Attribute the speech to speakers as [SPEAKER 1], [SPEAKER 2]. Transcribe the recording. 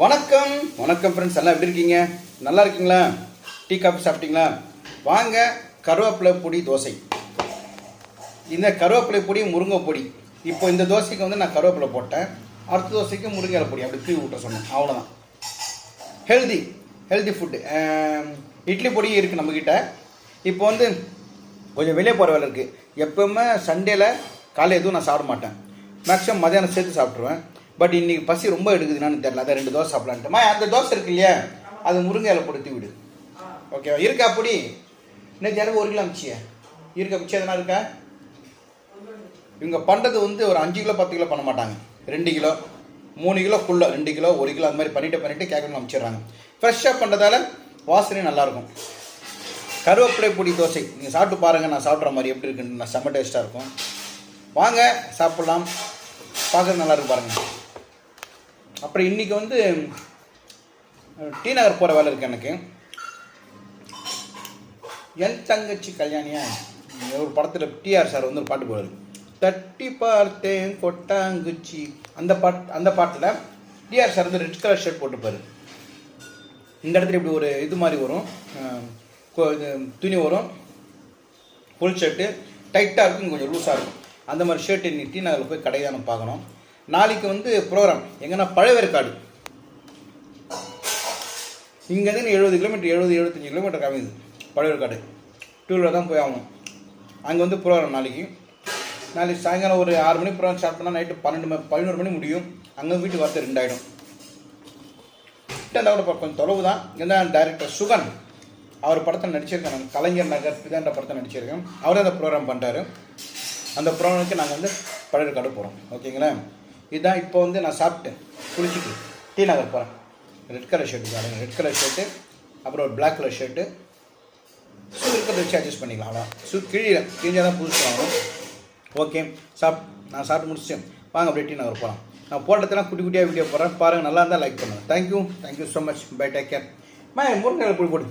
[SPEAKER 1] வணக்கம் வணக்கம் ஃப்ரெண்ட்ஸ், எல்லாம் எப்படி இருக்கீங்க? நல்லா இருக்கீங்களா? டீ காஃபி சாப்பிட்டீங்களா? வாங்க, கருவேப்பிலை பொடி தோசை. இந்த கருவேப்பிலை பொடி முருங்கை பொடி. இப்போ இந்த தோசைக்கு வந்து நான் கருவேப்பிலை போட்டேன், அடுத்த தோசைக்கு முருங்கை பொடி அப்படி தூவி விட்ட சொன்னேன். அவ்வளோதான். Healthy food. இட்லி பொடி இருக்குது நம்மக்கிட்ட. இப்போ வந்து கொஞ்சம் வெளியே போகிற வேலை இருக்குது. எப்போவுமே சண்டேல காலை எதுவும் நான் சாப்பிட மாட்டேன். மேக்ஸிமம் மதியானம் சேர்த்து சாப்பிட்ருவேன். பட் இன்றைக்கி பசி ரொம்ப எடுக்குதுன்னு தெரியல, அதை 2 தோசை சாப்பிடலான்ட்டுமா. அந்த தோசை இருக்கு இல்லையா, அது முருங்கை இலை பொடுத்தி விடு. ஓகேவா? இருக்கா அப்படி? இன்னைக்கு எனக்கு 1 கிலோ அமிச்சியா இருக்கா? மிச்சம் எதனா இருக்கா? இவங்க பண்ணுறது வந்து ஒரு 5 கிலோ 10 கிலோ பண்ண மாட்டாங்க. 2 கிலோ 3 கிலோக்குள்ளே 2 கிலோ 1 கிலோ அந்த மாதிரி பண்ணிட்டு கேட்கணும் அமிச்சிடுறாங்க. ஃப்ரெஷ்ஷாக பண்ணுறதால வாசனையும் நல்லாயிருக்கும். கருவேப்பிலை பொடி தோசை நீங்கள் சாப்பிட்டு பாருங்கள். நான் சாப்பிட்ற மாதிரி எப்படி இருக்குன்னு. நான் செம்ம டேஸ்ட்டாக இருக்கும். வாங்க சாப்பிட்லாம். பார்க்குறது நல்லா இருக்கு பாருங்கள். அப்புறம் இன்றைக்கி வந்து டி நகர் போகிற வேலை இருக்குது எனக்கு. என் தங்கச்சி கல்யாணியா ஒரு படத்தில் டிஆர் சார் வந்து ஒரு பாட்டு போடுவார், தட்டி பார்த்தேன் கொட்டாங்குச்சி. அந்த பாட்டில் டிஆர் சார் வந்து ரெட் கலர் ஷர்ட் போட்டுப்பார். இந்த இடத்துல இப்படி ஒரு இது மாதிரி வரும், இது துணி வரும், ஃபுல் ஷர்ட்டு டைட்டாக இருக்கும், கொஞ்சம் லூஸாக இருக்கும். அந்த மாதிரி ஷர்ட் இன்னைக்கு டி நகரில் போய் கடையானம் பார்க்கணும். நாளைக்கு வந்து ப்ரோக்ராம் எங்கன்னா பழவேற்காடு. இங்கேருந்து 70 கிலோமீட்டர் 75 கிலோமீட்டர் காமிது பழவேற்காடு. 2 வீலர் தான் போய் ஆகணும். அங்கே வந்து ப்ரோக்ராம் நாளைக்கு சாயங்காலம் ஒரு 6 மணி ப்ரோக்ராம் ஸ்டார்ட் பண்ணால் நைட்டு 11 மணி முடியும். அங்கே வீட்டுக்கு வரது 2 ஆகிடும். இருந்தால் கூட கொஞ்சம் தொலைவு தான். இங்கே டைரக்டர் சுகன் அவர் படத்தில் நடிச்சிருக்கேன். நான் கலைஞர் நகர் பிதான்ற படத்தை நடிச்சிருக்கேன். அவரே அந்த ப்ரோக்ராம் பண்ணுறாரு. அந்த ப்ரோக்ராமுக்கு நாங்கள் வந்து பழவேற்காடு போகிறோம். ஓகேங்களா? இதுதான். இப்போ வந்து நான் சாப்பிட்டு குளிச்சுட்டு டி நகர் போகிறேன். ரெட் கலர் ஷர்ட்டு பாருங்கள், ரெட் கலர் ஷர்ட்டு, அப்புறம் ஒரு பிளாக் கலர் ஷர்ட்டு. ஷூ இருக்கிறத வச்சு அட்ஜஸ்ட் பண்ணிக்கலாம். அவ்வளோ ஷூ கிழிஞ்சால் தான் புதுசு வாங்கணும். ஓகே, நான் சாப்பிட்டு முடிச்சேன். வாங்க அப்படியே டி நகர் போகலாம். நான் போட்டதெல்லாம் குட்டி குட்டியாக வீடியோ போடுறேன் பாருங்கள். நல்லா இருந்தால் லைக் பண்ணுங்கள். Thank you so much. Bye, take care. முருங்கை பொடி போடு.